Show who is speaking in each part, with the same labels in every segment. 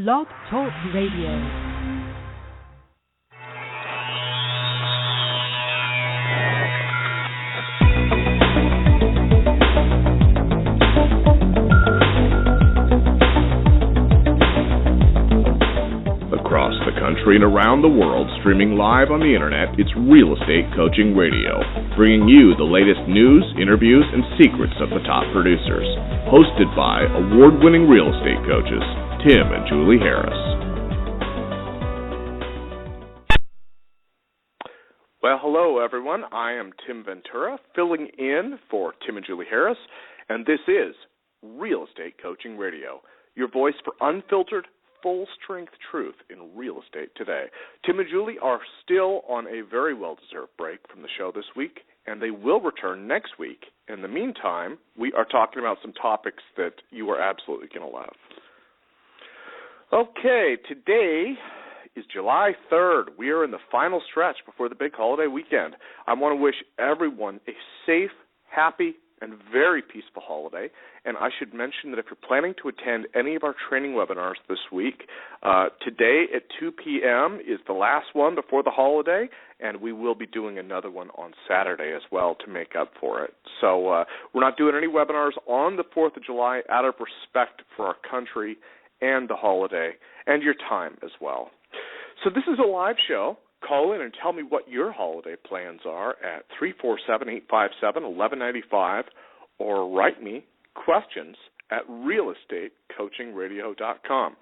Speaker 1: Blog Talk Radio.
Speaker 2: Across the country and around the world, streaming live on the internet, it's Real Estate Coaching Radio, bringing you the latest news, interviews, and secrets of the top producers. Hosted by award-winning real estate coaches, Tim and Julie Harris. Well, hello, everyone. I am Tim Ventura, filling in for Tim and Julie Harris, and this is Real Estate Coaching Radio, your voice for unfiltered, full-strength truth in real estate today. Tim and Julie are still on a very well-deserved break from the show this week, and they will return next week. In the meantime, we are talking about some topics that you are absolutely going to love. Okay, today is July 3rd. We are in the final stretch before the big holiday weekend. I want to wish everyone a safe, happy, and very peaceful holiday. And I should mention that if you're planning to attend any of our training webinars this week, today at 2 p.m. is the last one before the holiday, and we will be doing another one on Saturday as well to make up for it. So we're not doing any webinars on the 4th of July out of respect for our country and the holiday and your time as well. So this is a live show. Call in and tell me what your holiday plans are at 347-857-1195 or write me questions at realestatecoachingradio.com.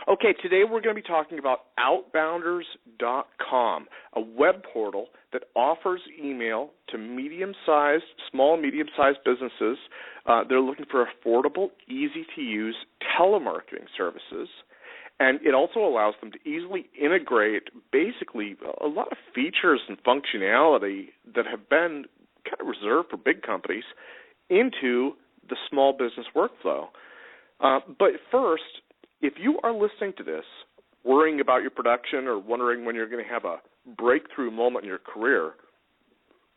Speaker 2: Okay, today we're going to be talking about Outbounders.com, a web portal that offers email to small, medium-sized businesses. They're looking for affordable, easy-to-use telemarketing services. And it also allows them to easily integrate basically a lot of features and functionality that have been kind of reserved for big companies into the small business workflow. But first, if you are listening to this, worrying about your production or wondering when you're going to have a breakthrough moment in your career,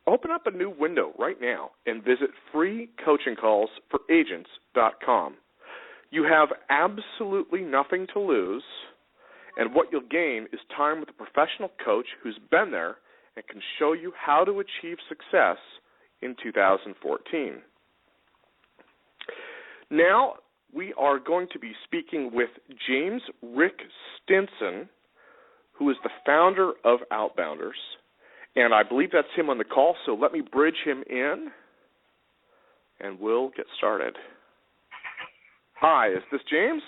Speaker 2: open up a new window right now and visit freecoachingcallsforagents.com. You have absolutely nothing to lose, and what you'll gain is time with a professional coach who's been there and can show you how to achieve success in 2014. Now, we are going to be speaking with James Rick Stinson, who is the founder of Outbounders, and I believe that's him on the call, so let me bridge him in, and we'll get started. Hi, is this James?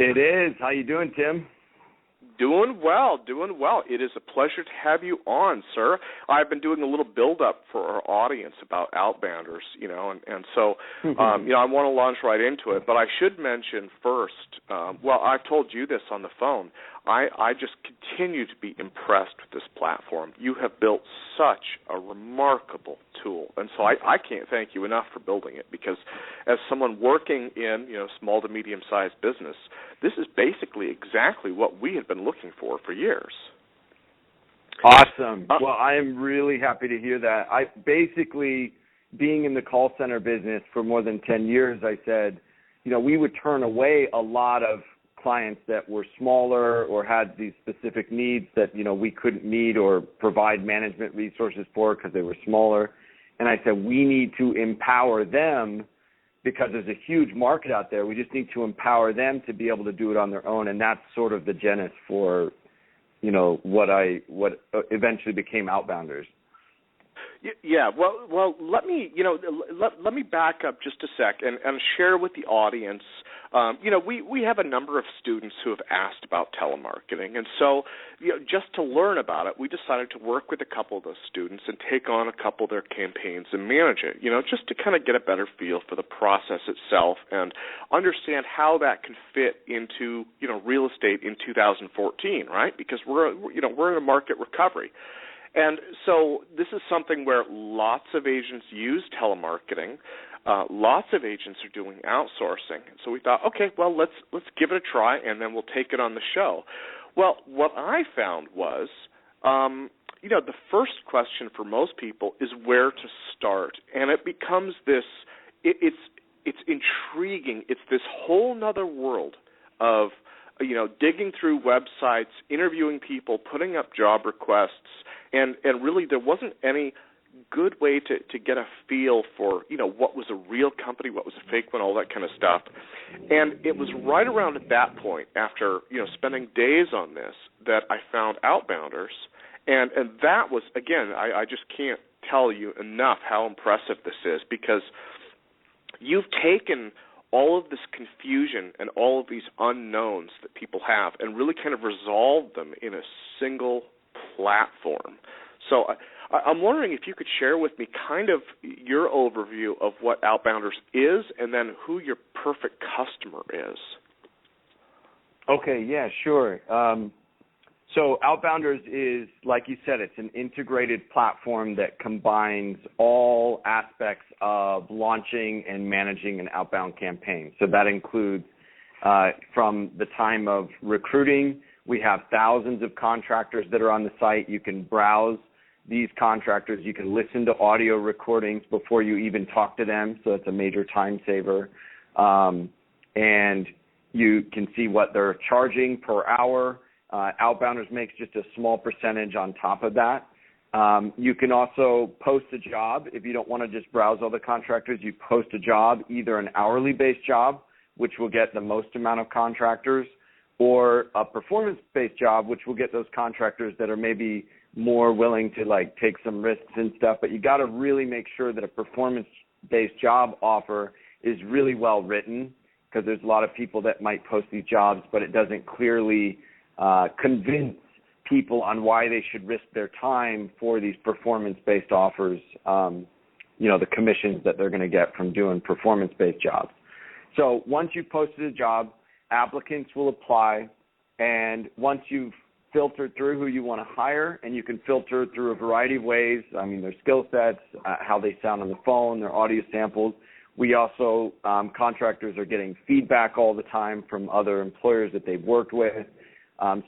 Speaker 3: It is. How you doing, Tim?
Speaker 2: Doing well. It is a pleasure to have you on, sir. I've been doing a little build-up for our audience about Outbounders, and so, I want to launch right into it. But I should mention first, I've told you this on the phone, I just continue to be impressed with this platform. You have built such a remarkable tool, and so I can't thank you enough for building it, because as someone working in small to medium-sized business, this is basically exactly what we have been looking for years.
Speaker 3: Awesome. Well, I am really happy to hear that. I basically, being in the call center business for more than 10 years, I said, we would turn away a lot of clients that were smaller or had these specific needs that, we couldn't meet or provide management resources for because they were smaller. And I said, we need to empower them because there's a huge market out there. We just need to empower them to be able to do it on their own. And that's sort of the genesis for, what eventually became Outbounders.
Speaker 2: Yeah, well, let me back up just a sec and share with the audience. We have a number of students who have asked about telemarketing, and so just to learn about it, we decided to work with a couple of those students and take on a couple of their campaigns and manage it. Just to kind of get a better feel for the process itself and understand how that can fit into real estate in 2014, right? Because we're in a market recovery. And so this is something where lots of agents use telemarketing. Lots of agents are doing outsourcing. So we thought, okay, well, let's give it a try, and then we'll take it on the show. Well, what I found was, the first question for most people is where to start, and it becomes this. It's intriguing. It's this whole nother world of digging through websites, interviewing people, putting up job requests, and really there wasn't any good way to get a feel for, what was a real company, what was a fake one, all that kind of stuff. And it was right around at that point, after, spending days on this, that I found Outbounders. And that was, again, I just can't tell you enough how impressive this is, because you've taken all of this confusion and all of these unknowns that people have and really kind of resolved them in a single platform. So I'm wondering if you could share with me kind of your overview of what Outbounders is and then who your perfect customer is.
Speaker 3: Okay, yeah, sure. So Outbounders is, like you said, it's an integrated platform that combines all aspects of launching and managing an outbound campaign. So that includes from the time of recruiting. We have thousands of contractors that are on the site. You can browse these contractors. You can listen to audio recordings before you even talk to them, so it's a major time saver. And you can see what they're charging per hour. Outbounders makes just a small percentage on top of that. You can also post a job. If you don't want to just browse all the contractors, you post a job, either an hourly-based job, which will get the most amount of contractors, or a performance-based job, which will get those contractors that are maybe more willing to take some risks and stuff. But you got to really make sure that a performance-based job offer is really well written, because there's a lot of people that might post these jobs, but it doesn't clearly convince people on why they should risk their time for these performance-based offers, the commissions that they're going to get from doing performance-based jobs. So once you've posted a job, applicants will apply, and once you've filtered through who you want to hire, and you can filter through a variety of ways, their skill sets, how they sound on the phone, their audio samples. We also, contractors are getting feedback all the time from other employers that they've worked with.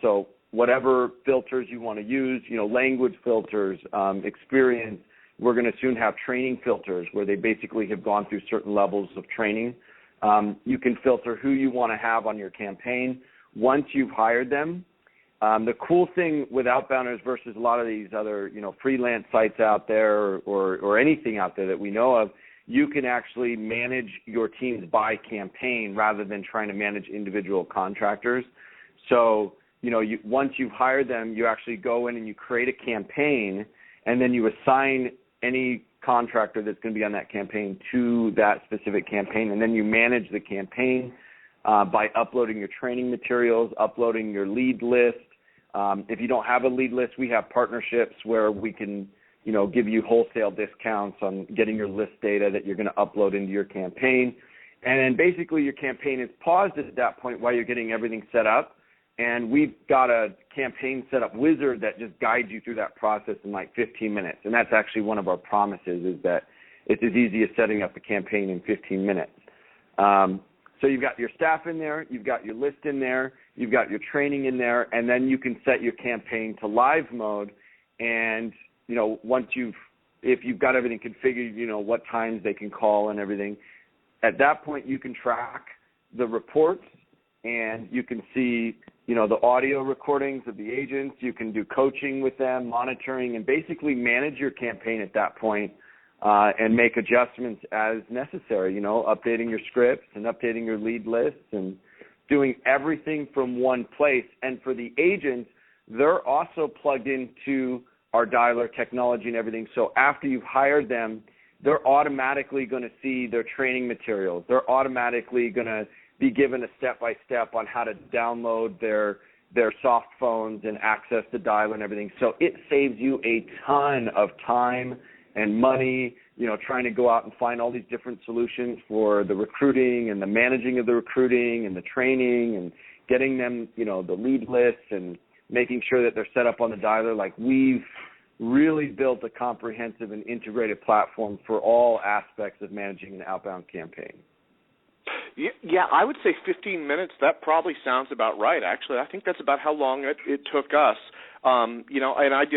Speaker 3: So whatever filters you want to use, language filters, experience, we're going to soon have training filters where they basically have gone through certain levels of training. You can filter who you want to have on your campaign once you've hired them. The cool thing with Outbounders versus a lot of these other, freelance sites out there or anything out there that we know of, you can actually manage your teams by campaign rather than trying to manage individual contractors. So, once you've hired them, you actually go in and you create a campaign, and then you assign any contractor that's going to be on that campaign to that specific campaign, and then you manage the campaign by uploading your training materials, uploading your lead list. If you don't have a lead list, we have partnerships where we can, give you wholesale discounts on getting your list data that you're going to upload into your campaign. And then basically your campaign is paused at that point while you're getting everything set up. And we've got a campaign setup wizard that just guides you through that process in 15 minutes. And that's actually one of our promises, is that it's as easy as setting up a campaign in 15 minutes. So you've got your staff in there, you've got your list in there, you've got your training in there, and then you can set your campaign to live mode. And, if you've got everything configured, what times they can call and everything, at that point you can track the reports, and you can see, the audio recordings of the agents. You can do coaching with them, monitoring, and basically manage your campaign at that point, and make adjustments as necessary, updating your scripts and updating your lead lists and doing everything from one place. And for the agents, they're also plugged into our dialer technology and everything. So after you've hired them, they're automatically going to see their training materials. They're automatically going to be given a step-by-step on how to download their soft phones and access the dialer and everything. So it saves you a ton of time and money, trying to go out and find all these different solutions for the recruiting and the managing of the recruiting and the training and getting them, the lead lists and making sure that they're set up on the dialer. We've really built a comprehensive and integrated platform for all aspects of managing an outbound campaign.
Speaker 2: Yeah, I would say 15 minutes. That probably sounds about right, actually. I think that's about how long it took us. And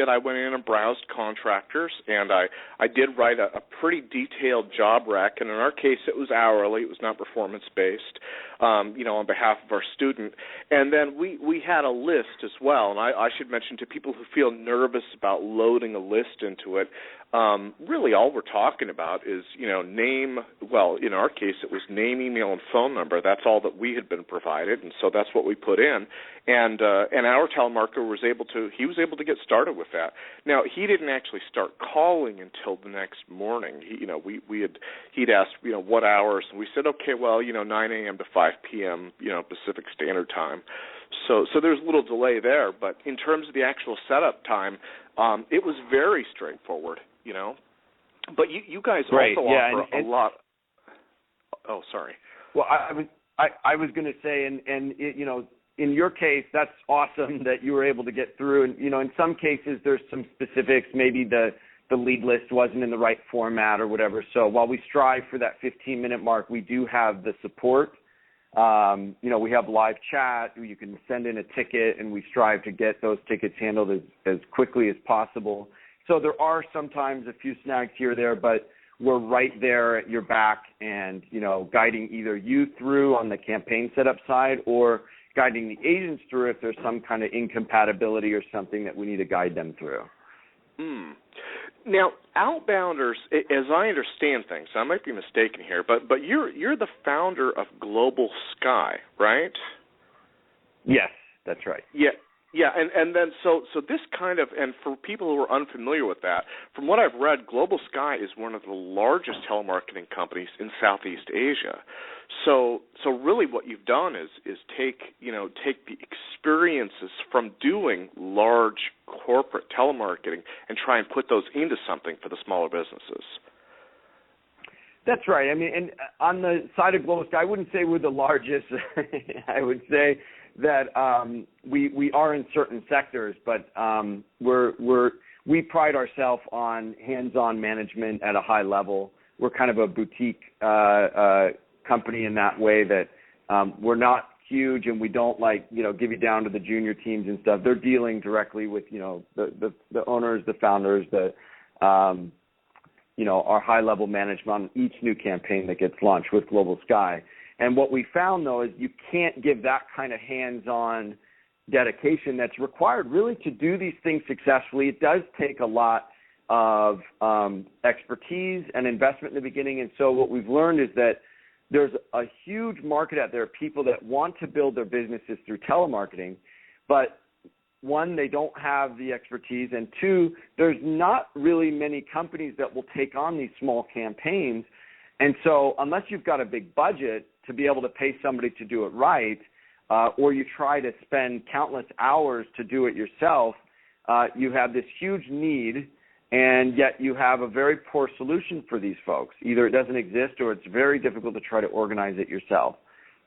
Speaker 2: I went in and browsed contractors, and I did write a pretty detailed job rec, and in our case it was hourly, it was not performance-based, on behalf of our student. And then we had a list as well, and I should mention to people who feel nervous about loading a list into it, really all we're talking about is, name, well, in our case it was name, email, and phone number. That's all that we had been provided, and so that's what we put in. And our telemarketer was able to get started with that. Now, he didn't actually start calling until the next morning. He'd asked, what hours, and we said, okay, well, 9 a.m. to 5 p.m., Pacific Standard Time. So there's a little delay there, but in terms of the actual setup time, it was very straightforward, But you guys also offer a lot. Oh, sorry.
Speaker 3: Well, I was going to say, and in your case, that's awesome that you were able to get through. And in some cases, there's some specifics. Maybe the lead list wasn't in the right format or whatever. So while we strive for that 15-minute mark, we do have the support. We have live chat. You can send in a ticket, and we strive to get those tickets handled as quickly as possible. So there are sometimes a few snags here or there, but we're right there at your back and, guiding either you through on the campaign setup side or guiding the agents through if there's some kind of incompatibility or something that we need to guide them through.
Speaker 2: Now, Outbounders, as I understand things, I might be mistaken here, but you're the founder of Global Sky, right?
Speaker 3: Yes, that's right.
Speaker 2: Yeah, and then so this kind of, and for people who are unfamiliar with that, from what I've read, Global Sky is one of the largest telemarketing companies in Southeast Asia. So really what you've done is take the experiences from doing large corporate telemarketing and try and put those into something for the smaller businesses.
Speaker 3: That's right. I mean, and on the side of Global Sky, I wouldn't say we're the largest. I would say that we are in certain sectors, but we pride ourselves on hands-on management at a high level. We're kind of a boutique company in that way that we're not huge, and we don't give you down to the junior teams and stuff. They're dealing directly with the owners, the founders, our high-level management on each new campaign that gets launched with Global Sky. And what we found, though, is you can't give that kind of hands-on dedication that's required really to do these things successfully. It does take a lot of expertise and investment in the beginning. And so what we've learned is that there's a huge market out there of people that want to build their businesses through telemarketing, but one, they don't have the expertise, and two, there's not really many companies that will take on these small campaigns. And so unless you've got a big budget to be able to pay somebody to do it right, or you try to spend countless hours to do it yourself, you have this huge need, and yet you have a very poor solution for these folks. Either it doesn't exist or it's very difficult to try to organize it yourself.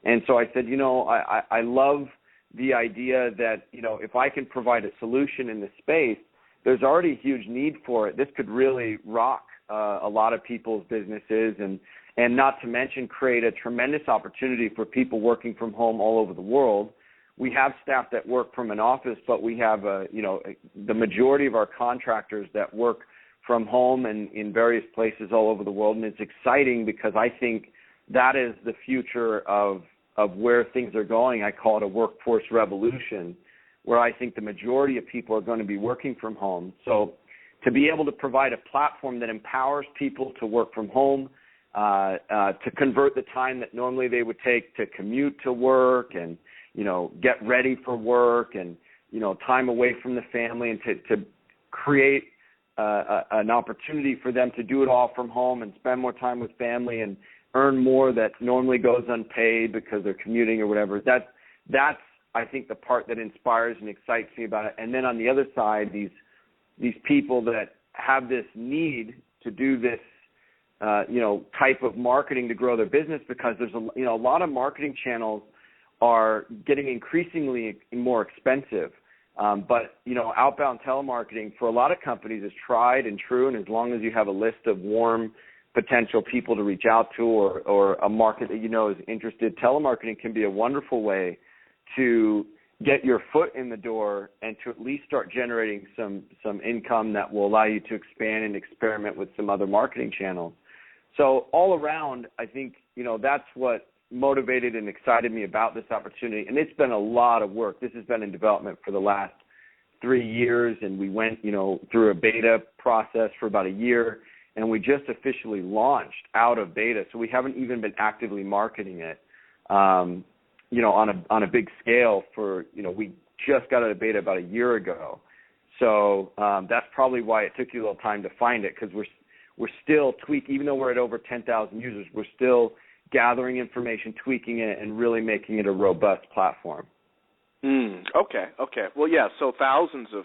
Speaker 3: And so I said, I love the idea that, if I can provide a solution in this space, there's already a huge need for it. This could really rock a lot of people's businesses and not to mention create a tremendous opportunity for people working from home all over the world. We have staff that work from an office, but we have, the majority of our contractors that work from home and in various places all over the world. And it's exciting because I think that is the future of where things are going. I call it a workforce revolution, where I think the majority of people are going to be working from home. So to be able to provide a platform that empowers people to work from home, to convert the time that normally they would take to commute to work and, get ready for work and, time away from the family, and to create an opportunity for them to do it all from home and spend more time with family and earn more that normally goes unpaid because they're commuting or whatever. That's I think the part that inspires and excites me about it. And then on the other side, these people that have this need to do this, type of marketing to grow their business, because there's a lot of marketing channels are getting increasingly more expensive. But outbound telemarketing for a lot of companies is tried and true. And as long as you have a list of warm potential people to reach out to, or a market that is interested, telemarketing can be a wonderful way to get your foot in the door and to at least start generating some income that will allow you to expand and experiment with some other marketing channels. So all around, I think, that's what motivated and excited me about this opportunity. And it's been a lot of work. This has been in development for the last 3 years, and we went, through a beta process for about a year, and we just officially launched out of beta. So we haven't even been actively marketing it, on a big scale we just got out of beta about a year ago. So that's probably why it took you a little time to find it, because we're still tweaking. Even though we're at over 10,000 users, we're still gathering information, tweaking it, and really making it a robust platform.
Speaker 2: Okay. Well, yeah. So thousands of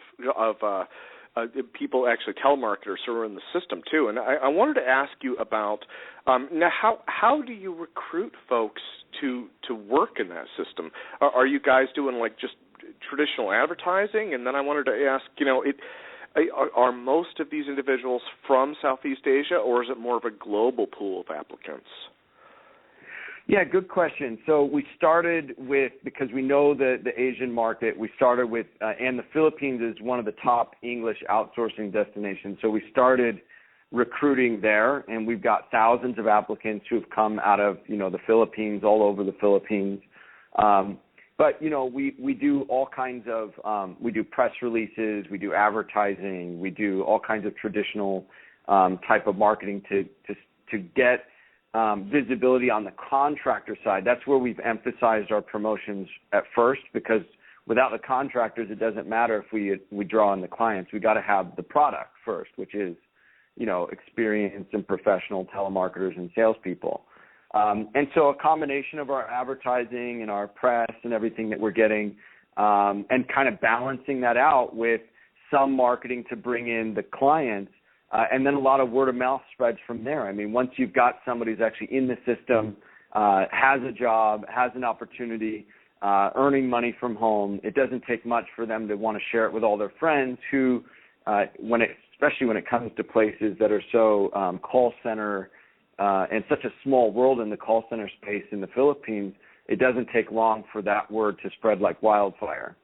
Speaker 2: people, actually telemarketers, who are in the system too. And I wanted to ask you about now how do you recruit folks to work in that system? Are you guys doing like just traditional advertising? And then I wanted to ask, are most of these individuals from Southeast Asia, or is it more of a global pool of applicants?
Speaker 3: Yeah, good question. So we started with, because we know the Asian market, we started with, and the Philippines is one of the top English outsourcing destinations. So we started recruiting there, and we've got thousands of applicants who have come out of, the Philippines, all over the Philippines. But, we do all kinds of, we do press releases, we do advertising, we do all kinds of traditional type of marketing to get visibility on the contractor side. That's where we've emphasized our promotions at first, because without the contractors, it doesn't matter if we draw in the clients. We got to have the product first, which is, experienced and professional telemarketers and salespeople. And so a combination of our advertising and our press and everything that we're getting, and kind of balancing that out with some marketing to bring in the clients. And then a lot of word of mouth spreads from there. I mean, once you've got somebody who's actually in the system, has a job, has an opportunity, earning money from home, it doesn't take much for them to want to share it with all their friends who, especially when it comes to places that are so call center and such a small world in the call center space in the Philippines, it doesn't take long for that word to spread like wildfire.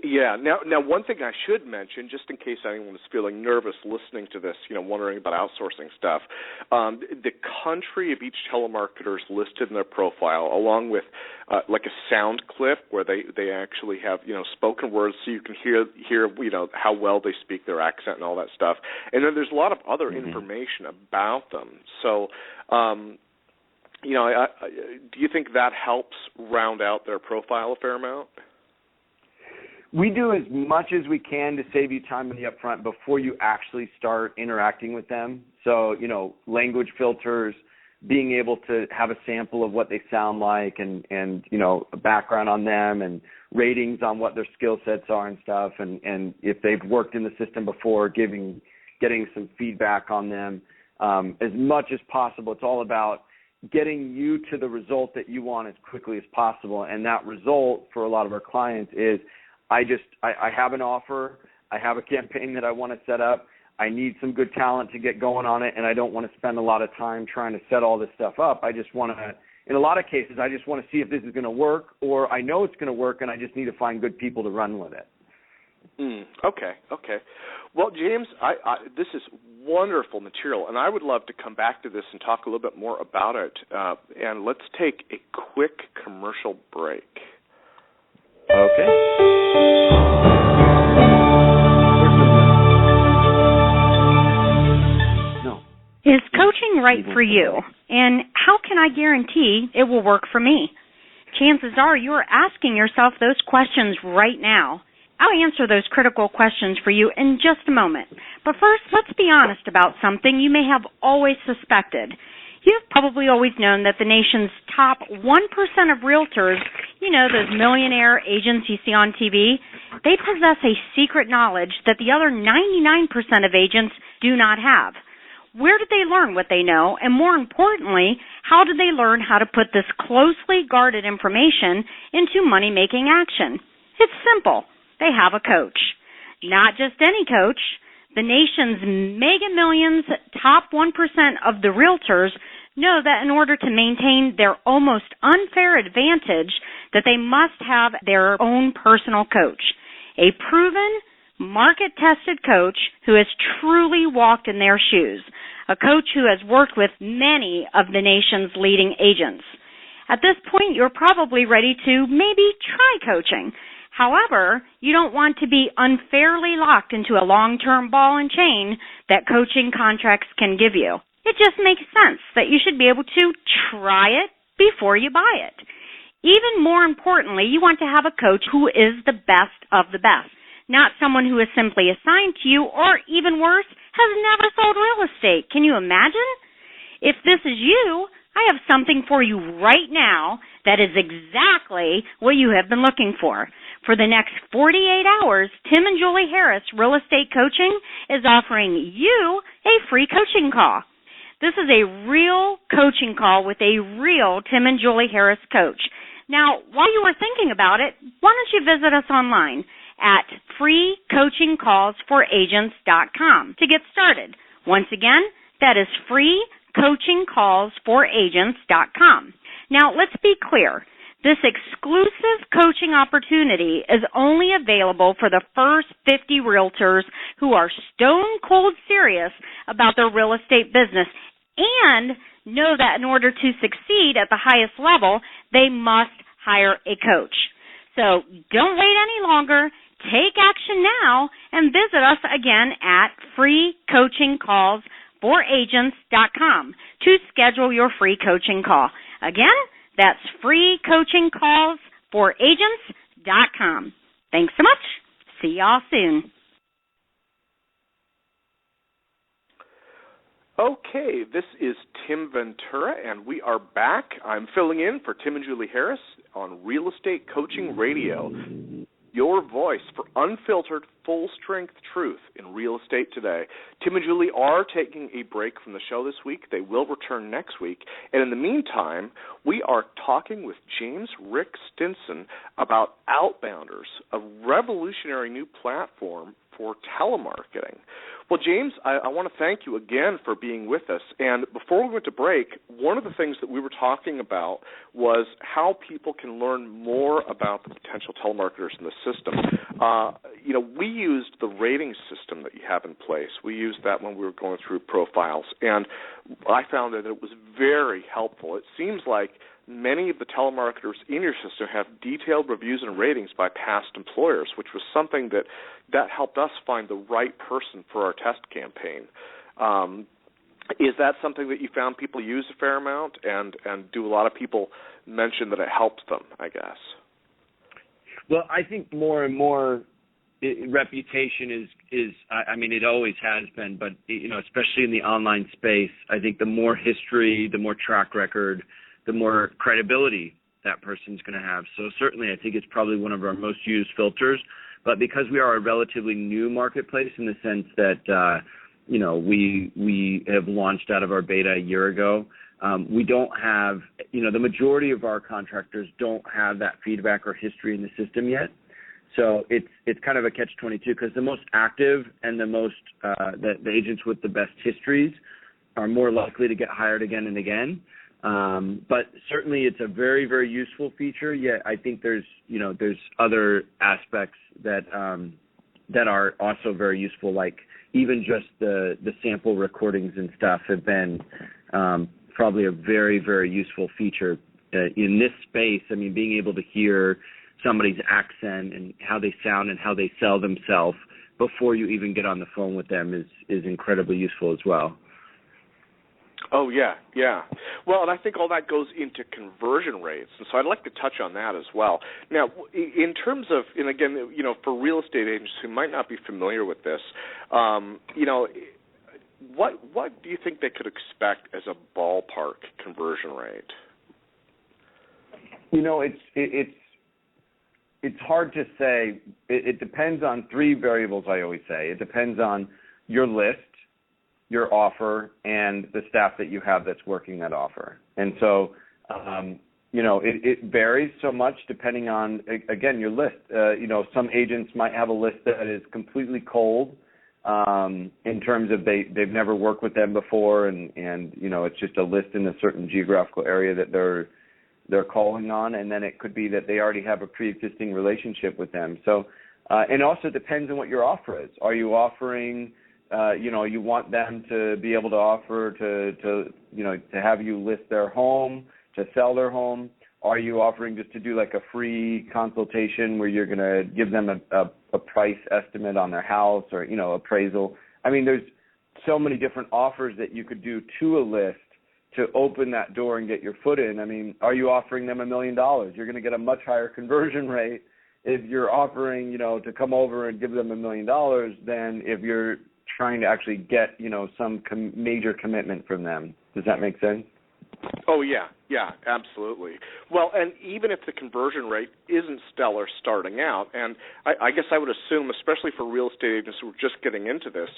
Speaker 2: Yeah. Now, one thing I should mention, just in case anyone is feeling nervous listening to this, wondering about outsourcing stuff, the country of each telemarketer is listed in their profile, along with like a sound clip where they actually have spoken words, so you can hear how well they speak, their accent, and all that stuff. And then there's a lot of other information about them. So, do you think that helps round out their profile a fair amount?
Speaker 3: We do as much as we can to save you time in the upfront before you actually start interacting with them. So, language filters, being able to have a sample of what they sound like and a background on them and ratings on what their skill sets are and stuff. And if they've worked in the system before, getting some feedback on them. As much as possible, it's all about getting you to the result that you want as quickly as possible. And that result for a lot of our clients is, I have an offer, I have a campaign that I want to set up, I need some good talent to get going on it, and I don't want to spend a lot of time trying to set all this stuff up. I just want to, in a lot of cases, I just want to see if this is going to work, or I know it's going to work, and I just need to find good people to run with it. Okay. Well, James, this is wonderful material, and I would love to come back to this and talk a little bit more about it. And let's take a quick commercial break. Okay.
Speaker 1: No. Is coaching right for you? And how can I guarantee it will work for me? Chances are you are asking yourself those questions right now. I'll answer those critical questions for you in just a moment. But first, let's be honest about something you may have always suspected. You've probably always known that the nation's top 1% of realtors, those millionaire agents you see on TV, they possess a secret knowledge that the other 99% of agents do not have. Where did they learn what they know? And more importantly, how did they learn how to put this closely guarded information into money-making action? It's simple. They have a coach. Not just any coach. The nation's mega millions, top 1% of the realtors know that in order to maintain their almost unfair advantage, that they must have their own personal coach, a proven, market-tested coach who has truly walked in their shoes, a coach who has worked with many of the nation's leading agents. At this point, you're probably ready to maybe try coaching. However, you don't want to be unfairly locked into a long-term ball and chain that coaching contracts can give you. It just makes sense that you should be able to try it before you buy it. Even more importantly, you want to have a coach who is the best of the best, not someone who is simply assigned to you or, even worse, has never sold real estate. Can you imagine? If this is you, I have something for you right now that is exactly what you have been looking for. For the next 48 hours, Tim and Julie Harris Real Estate Coaching is offering you a free coaching call. This is a real coaching call with a real Tim and Julie Harris coach. Now, while you are thinking about it, why don't you visit us online at freecoachingcallsforagents.com to get started. Once again, that is freecoachingcallsforagents.com. Now, let's be clear. This exclusive coaching opportunity is only available for the first 50 realtors who are stone cold serious about their real estate business and know that in order to succeed at the highest level, they must hire a coach. So don't wait any longer. Take action now and visit us again at freecoachingcallsforagents.com to schedule your free coaching call. Again, that's freecoachingcallsforagents.com. Thanks so much. See y'all soon.
Speaker 2: Okay, this is Tim Ventura, and we are back. I'm filling in for Tim and Julie Harris on Real Estate Coaching Radio, your voice for unfiltered, full-strength truth in real estate today. Tim and Julie are taking a break from the show this week. They will return next week. And in the meantime, we are talking with James Rick Stinson about Outbounders, a revolutionary new platform for telemarketing. Well, James, I want to thank you again for being with us. And before we went to break, one of the things that we were talking about was how people can learn more about the potential telemarketers in the system. We used the rating system that you have in place. We used that when we were going through profiles, and I found that it was very helpful. It seems like many of the telemarketers in your system have detailed reviews and ratings by past employers, which was something that helped us find the right person for our test campaign. Is that something that you found people use a fair amount, and do a lot of people mention that it helped them, I guess?
Speaker 3: Well, I think more and more reputation is it always has been, but especially in the online space, I think the more history, the more track record, the more credibility that person's going to have. So certainly I think it's probably one of our most used filters. But because we are a relatively new marketplace in the sense that, we have launched out of our beta a year ago, we don't have, the majority of our contractors don't have that feedback or history in the system yet. So it's kind of a catch-22 because the most active and the most the agents with the best histories are more likely to get hired again and again. But certainly it's a very, very useful feature. Yet I think there's other aspects that are also very useful, like even just the sample recordings and stuff have been probably a very, very useful feature in this space. I mean, being able to hear somebody's accent and how they sound and how they sell themselves before you even get on the phone with them is incredibly useful as well.
Speaker 2: Oh, yeah. Well, and I think all that goes into conversion rates, and so I'd like to touch on that as well. Now, in terms of, and again, for real estate agents who might not be familiar with this, what do you think they could expect as a ballpark conversion rate?
Speaker 3: It's hard to say. It depends on three variables, I always say. It depends on your list, your offer, and the staff that you have that's working that offer. And so, it varies so much depending on, again, your list. Some agents might have a list that is completely cold, in terms of they've never worked with them before, and it's just a list in a certain geographical area that they're calling on, and then it could be that they already have a pre-existing relationship with them. So, and also depends on what your offer is. Are you offering, you want them to be able to offer to have you list their home, to sell their home? Are you offering just to do like a free consultation where you're going to give them a price estimate on their house or, appraisal? I mean, there's so many different offers that you could do to a list to open that door and get your foot in. I mean, are you offering them $1 million? You're going to get a much higher conversion rate if you're offering, to come over and give them $1 million than if you're trying to actually get, some major commitment from them. Does that make sense?
Speaker 2: Oh, yeah, absolutely. Well, and even if the conversion rate isn't stellar starting out, and I guess I would assume, especially for real estate agents who are just getting into this,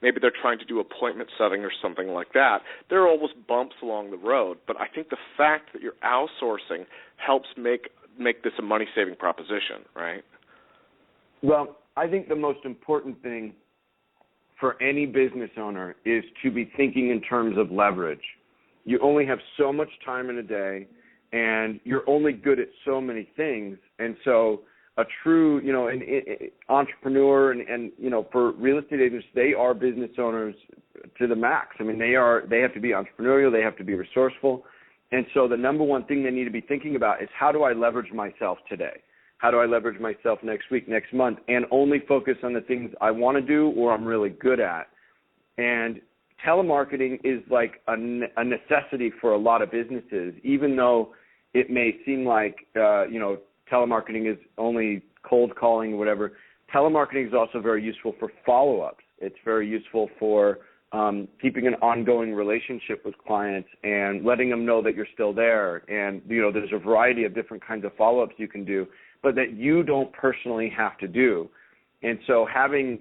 Speaker 2: maybe they're trying to do appointment setting or something like that, there are always bumps along the road. But I think the fact that you're outsourcing helps make this a money-saving proposition, right?
Speaker 3: Well, I think the most important thing for any business owner is to be thinking in terms of leverage. You only have so much time in a day, and you're only good at so many things. And so a true, an entrepreneur and for real estate agents, they are business owners to the max. I mean, they have to be entrepreneurial. They have to be resourceful. And so the number one thing they need to be thinking about is, how do I leverage myself today? How do I leverage myself next week, next month, and only focus on the things I want to do or I'm really good at? And telemarketing is like a necessity for a lot of businesses, even though it may seem like, telemarketing is only cold calling or whatever. Telemarketing is also very useful for follow-ups. It's very useful for keeping an ongoing relationship with clients and letting them know that you're still there. And, there's a variety of different kinds of follow-ups you can do, but that you don't personally have to do. And so having,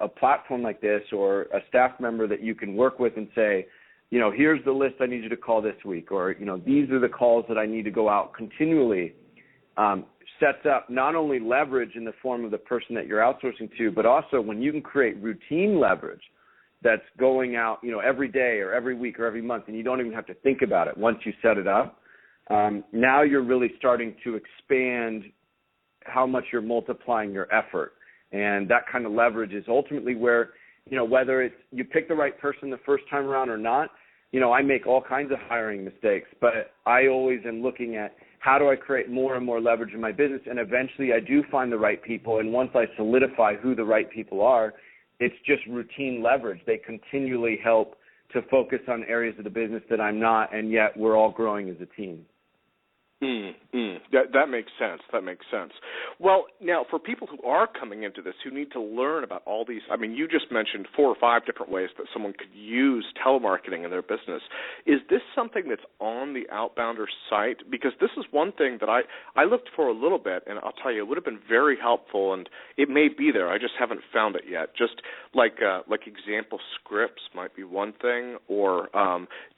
Speaker 3: a platform like this or a staff member that you can work with and say, here's the list I need you to call this week, or, these are the calls that I need to go out continually, sets up not only leverage in the form of the person that you're outsourcing to, but also when you can create routine leverage that's going out, every day or every week or every month, and you don't even have to think about it once you set it up. Now you're really starting to expand how much you're multiplying your effort. And that kind of leverage is ultimately where, whether it's you pick the right person the first time around or not, I make all kinds of hiring mistakes, but I always am looking at how do I create more and more leverage in my business, and eventually I do find the right people, and once I solidify who the right people are, it's just routine leverage. They continually help to focus on areas of the business that I'm not, and yet we're all growing as a team.
Speaker 2: That makes sense. That makes sense. Well, now, for people who are coming into this, who need to learn about all these, I mean, you just mentioned 4 or 5 different ways that someone could use telemarketing in their business. Is this something that's on the Outbounders site? Because this is one thing that I looked for a little bit, and I'll tell you, it would have been very helpful, and it may be there. I just haven't found it yet. Just like example scripts might be one thing, or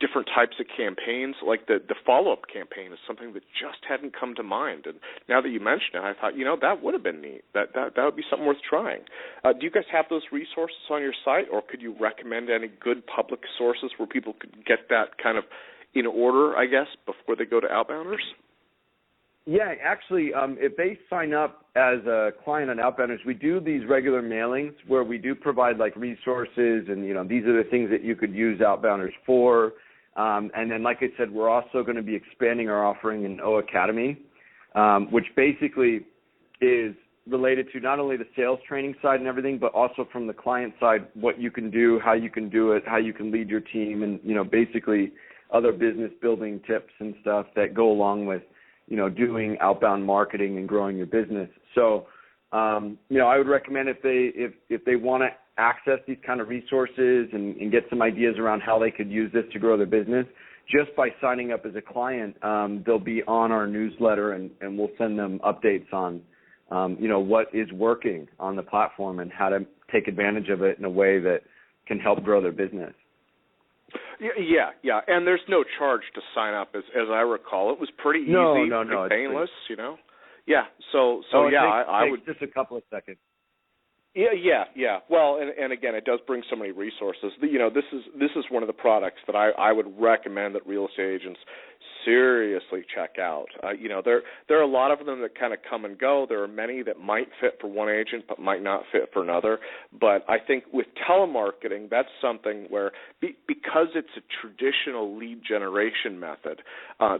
Speaker 2: different types of campaigns. Like the follow-up campaign is something that just hadn't come to mind. And now that you mention it, I thought, that would have been neat. That would be something worth trying. Do you guys have those resources on your site, or could you recommend any good public sources where people could get that kind of in order, I guess, before they go to Outbounders?
Speaker 3: Yeah, actually, if they sign up as a client on Outbounders, we do these regular mailings where we do provide like resources and, these are the things that you could use Outbounders for. And then, like I said, we're also going to be expanding our offering in O Academy, which basically is related to not only the sales training side and everything, but also from the client side, what you can do, how you can do it, how you can lead your team, and, basically other business building tips and stuff that go along with, doing outbound marketing and growing your business. So, I would recommend if they want to access these kind of resources and get some ideas around how they could use this to grow their business, just by signing up as a client, they'll be on our newsletter, and we'll send them updates on, what is working on the platform and how to take advantage of it in a way that can help grow their business.
Speaker 2: Yeah, and there's no charge to sign up, as I recall. It was pretty easy,
Speaker 3: no,
Speaker 2: painless, Yeah, so
Speaker 3: I
Speaker 2: would
Speaker 3: just a couple of seconds.
Speaker 2: Yeah. Well, and again, it does bring so many resources. This is one of the products that I would recommend that real estate agents seriously check out. There are a lot of them that kind of come and go. There are many that might fit for one agent but might not fit for another. But I think with telemarketing, that's something where because it's a traditional lead generation method,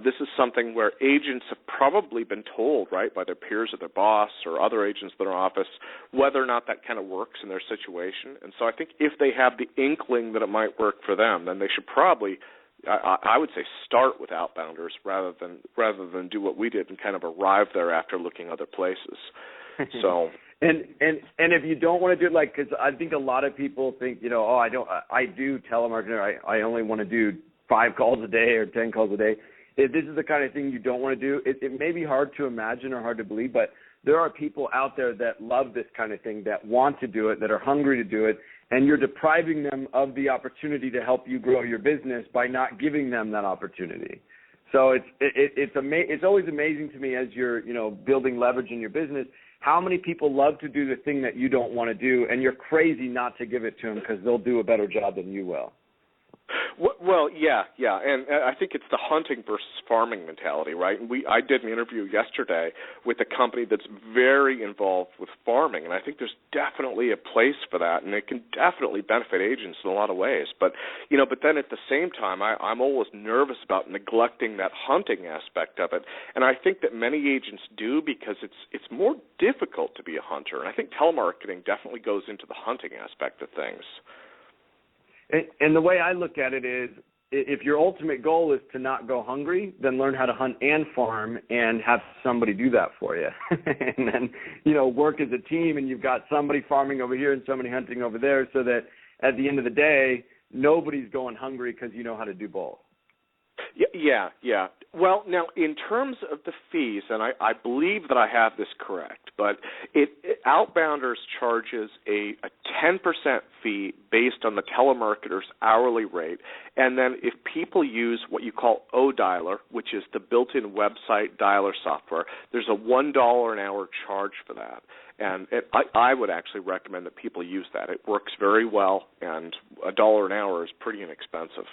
Speaker 2: this is something where agents have probably been told, right, by their peers or their boss or other agents in their office, whether or not that kind of works in their situation. And so I think if they have the inkling that it might work for them, then they should probably, I would say, start with outbounders rather than do what we did and kind of arrive there after looking other places. So
Speaker 3: and if you don't want to do it, like, because I think a lot of people think, I do telemarketing. I only want to do 5 calls a day or 10 calls a day. If this is the kind of thing you don't want to do, it may be hard to imagine or hard to believe, but there are people out there that love this kind of thing, that want to do it, that are hungry to do it, and you're depriving them of the opportunity to help you grow your business by not giving them that opportunity. So it's always amazing to me as you're building leverage in your business, how many people love to do the thing that you don't want to do, and you're crazy not to give it to them because they'll do a better job than you will.
Speaker 2: Well, yeah, and I think it's the hunting versus farming mentality, right? And I did an interview yesterday with a company that's very involved with farming, and I think there's definitely a place for that, and it can definitely benefit agents in a lot of ways. But then at the same time, I'm always nervous about neglecting that hunting aspect of it, and I think that many agents do because it's more difficult to be a hunter, and I think telemarketing definitely goes into the hunting aspect of things.
Speaker 3: And the way I look at it is, if your ultimate goal is to not go hungry, then learn how to hunt and farm and have somebody do that for you. And then, work as a team, and you've got somebody farming over here and somebody hunting over there, so that at the end of the day, nobody's going hungry because you know how to do both.
Speaker 2: Yeah. Well, now, in terms of the fees, and I believe that I have this correct, but Outbounders charges a 10% fee based on the telemarketer's hourly rate, and then if people use what you call ODialer, which is the built-in website dialer software, there's a $1 an hour charge for that. And I would actually recommend that people use that. It works very well, and $1 an hour is pretty inexpensive.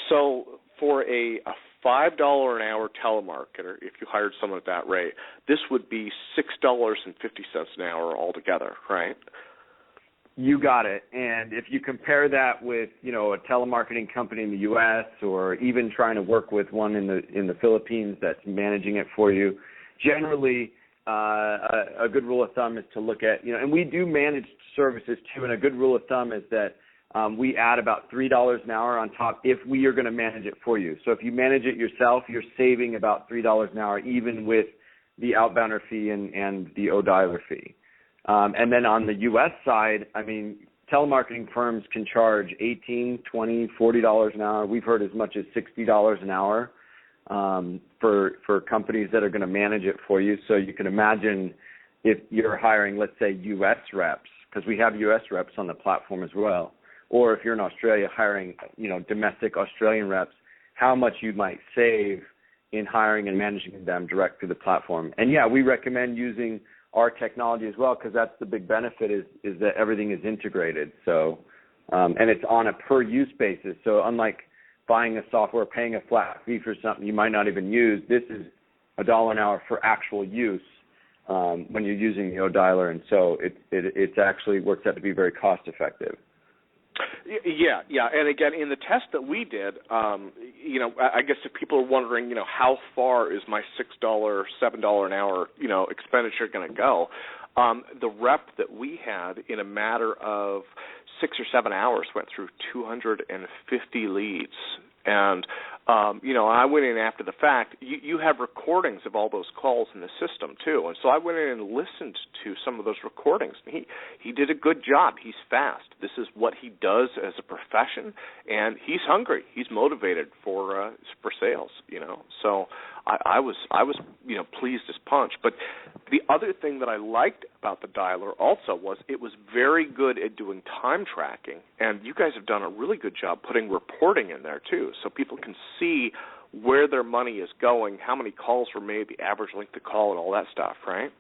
Speaker 2: So for a $5 an hour telemarketer, if you hired someone at that rate, this would be $6.50 an hour altogether, right?
Speaker 3: You got it. And if you compare that with, a telemarketing company in the U.S. or even trying to work with one in the Philippines that's managing it for you, generally a good rule of thumb is to look at, and we do manage services too, and a good rule of thumb is that we add about $3 an hour on top if we are going to manage it for you. So if you manage it yourself, you're saving about $3 an hour, even with the outbounder fee and the ODialer fee. And then on the U.S. side, telemarketing firms can charge $18, $20, $40 an hour. We've heard as much as $60 an hour for companies that are going to manage it for you. So you can imagine if you're hiring, let's say, U.S. reps, because we have U.S. reps on the platform as well, or if you're in Australia hiring, domestic Australian reps, how much you might save in hiring and managing them direct through the platform. And, yeah, we recommend using our technology as well, because that's the big benefit is that everything is integrated. So, and it's on a per-use basis. So unlike buying a software, paying a flat fee for something you might not even use, this is $1 an hour for actual use when you're using the ODialer. And so it actually works out to be very cost-effective.
Speaker 2: Yeah, and again, in the test that we did, I guess if people are wondering, how far is my $6, $7 an hour, expenditure going to go, the rep that we had in a matter of 6 or 7 hours went through 250 leads. And, I went in after the fact. You have recordings of all those calls in the system, too. And so I went in and listened to some of those recordings. He did a good job. He's fast. This is what he does as a profession, and he's hungry. He's motivated for sales, So I was pleased as punch. But the other thing that I liked about the dialer also was it was very good at doing time tracking, and you guys have done a really good job putting reporting in there too, so people can see where their money is going, how many calls were made, the average length of call, and all that stuff, right?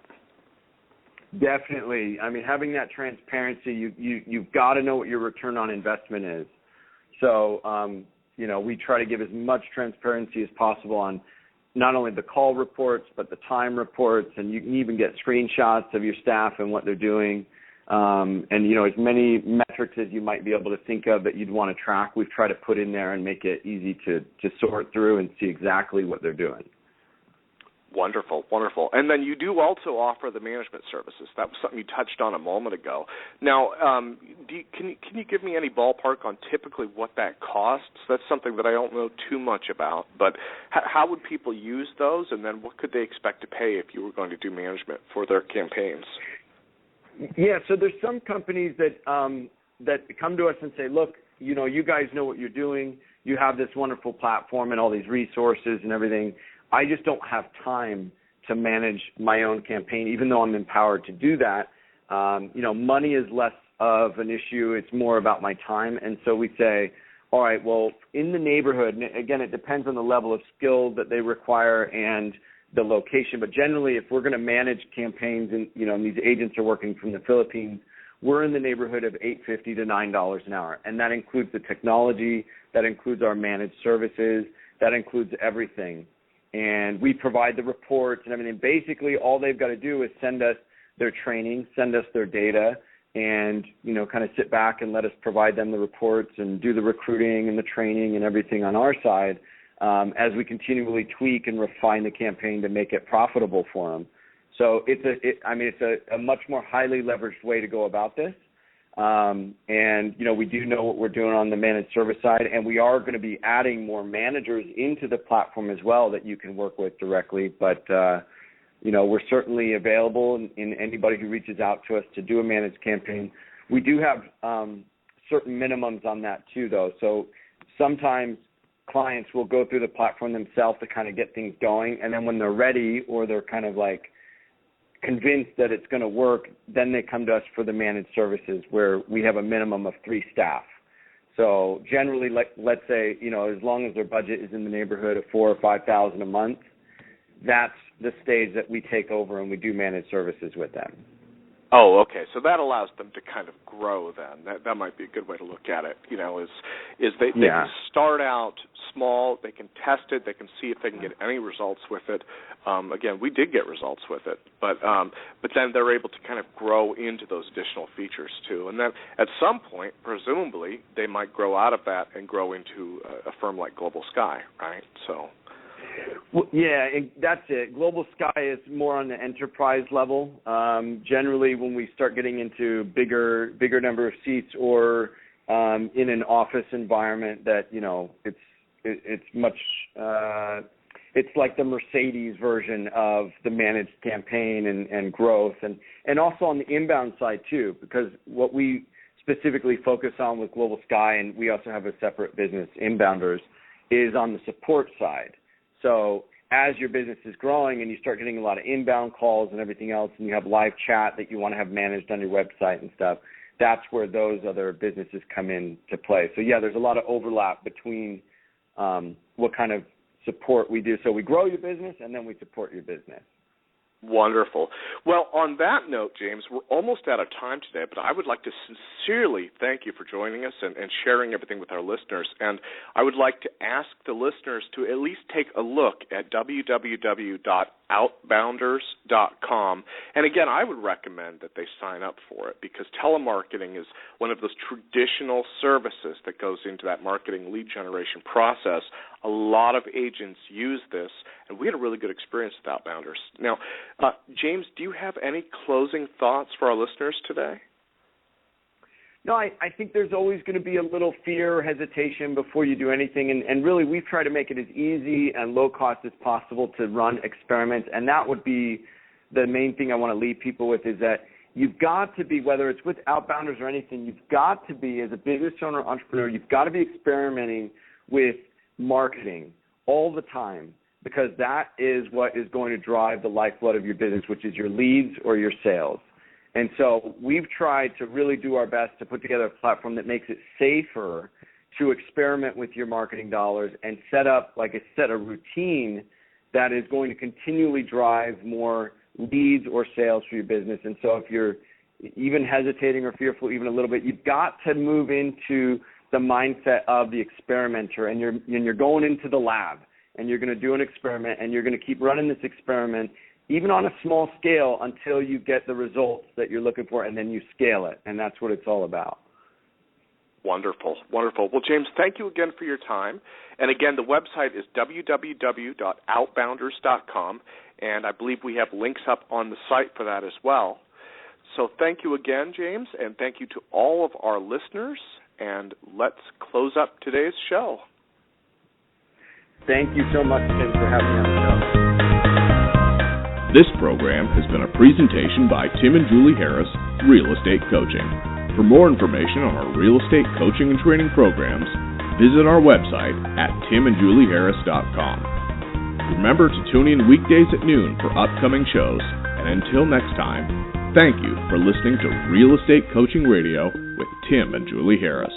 Speaker 3: Definitely. I mean, having that transparency, you've got to know what your return on investment is. So, we try to give as much transparency as possible on not only the call reports, but the time reports, and you can even get screenshots of your staff and what they're doing. And as many metrics as you might be able to think of that you'd want to track, we've tried to put in there and make it easy to sort through and see exactly what they're doing.
Speaker 2: Wonderful, wonderful. And then you do also offer the management services. That was something you touched on a moment ago. Now, can you give me any ballpark on typically what that costs? That's something that I don't know too much about. But how would people use those, and then what could they expect to pay if you were going to do management for their campaigns?
Speaker 3: Yeah, so there's some companies that come to us and say, look, you guys know what you're doing. You have this wonderful platform and all these resources and everything. I just don't have time to manage my own campaign, even though I'm empowered to do that. Money is less of an issue. It's more about my time. And so we say, all right, well, in the neighborhood, and again, it depends on the level of skill that they require and the location. But generally, if we're going to manage campaigns and, and these agents are working from the Philippines, we're in the neighborhood of $8.50 to $9 an hour. And that includes the technology, that includes our managed services, that includes everything. And we provide the reports and everything. Basically, all they've got to do is send us their training, send us their data, and, kind of sit back and let us provide them the reports and do the recruiting and the training and everything on our side as we continually tweak and refine the campaign to make it profitable for them. So it's a much more highly leveraged way to go about this. We do know what we're doing on the managed service side, and we are going to be adding more managers into the platform as well that you can work with directly. But, we're certainly available in anybody who reaches out to us to do a managed campaign. We do have certain minimums on that too, though. So sometimes clients will go through the platform themselves to kind of get things going, and then when they're ready or they're kind of like convinced that it's going to work, then they come to us for the managed services where we have a minimum of 3 staff. So generally, let's say, as long as their budget is in the neighborhood of $4,000 or $5,000 a month, that's the stage that we take over and we do managed services with them.
Speaker 2: Oh, okay. So that allows them to kind of grow then. That might be a good way to look at it, is they can start out small, they can test it, they can see if they can get any results with it. Again, we did get results with it, but then they're able to kind of grow into those additional features too. And then at some point, presumably, they might grow out of that and grow into a firm like Global Sky, right? So.
Speaker 3: Well, yeah, that's it. Global Sky is more on the enterprise level. Generally, when we start getting into bigger number of seats or in an office environment that, it's much it's like the Mercedes version of the managed campaign and growth. And also on the inbound side, too, because what we specifically focus on with Global Sky, and we also have a separate business, Inbounders, is on the support side. So as your business is growing and you start getting a lot of inbound calls and everything else, and you have live chat that you want to have managed on your website and stuff, that's where those other businesses come into play. So, yeah, there's a lot of overlap between what kind of support we do. So we grow your business and then we support your business.
Speaker 2: Wonderful. Well, on that note, James, we're almost out of time today, but I would like to sincerely thank you for joining us and sharing everything with our listeners. And I would like to ask the listeners to at least take a look at www.outbounders.com. And again, I would recommend that they sign up for it because telemarketing is one of those traditional services that goes into that marketing lead generation process. A lot of agents use this, and we had a really good experience with Outbounders. Now, James, do you have any closing thoughts for our listeners today?
Speaker 3: No, I think there's always going to be a little fear or hesitation before you do anything, and really we've tried to make it as easy and low cost as possible to run experiments, and that would be the main thing I want to leave people with is that you've got to be, whether it's with Outbounders or anything, you've got to be, as a business owner, entrepreneur, you've got to be experimenting with marketing all the time because that is what is going to drive the lifeblood of your business, which is your leads or your sales. And so we've tried to really do our best to put together a platform that makes it safer to experiment with your marketing dollars and set up, like I said, a routine that is going to continually drive more leads or sales for your business. And so if you're even hesitating or fearful even a little bit, you've got to move into the mindset of the experimenter, and you're going into the lab, and you're going to do an experiment, and you're going to keep running this experiment even on a small scale until you get the results that you're looking for, and then you scale it, and that's what it's all about.
Speaker 2: Wonderful, wonderful. Well, James, thank you again for your time. And again, the website is www.outbounders.com, and I believe we have links up on the site for that as well. So thank you again, James, and thank you to all of our listeners. And let's close up today's show.
Speaker 3: Thank you so much, Tim, for having me on the show.
Speaker 4: This program has been a presentation by Tim and Julie Harris, Real Estate Coaching. For more information on our real estate coaching and training programs, visit our website at timandjulieharris.com. Remember to tune in weekdays at noon for upcoming shows. And until next time, thank you for listening to Real Estate Coaching Radio with Tim and Julie Harris.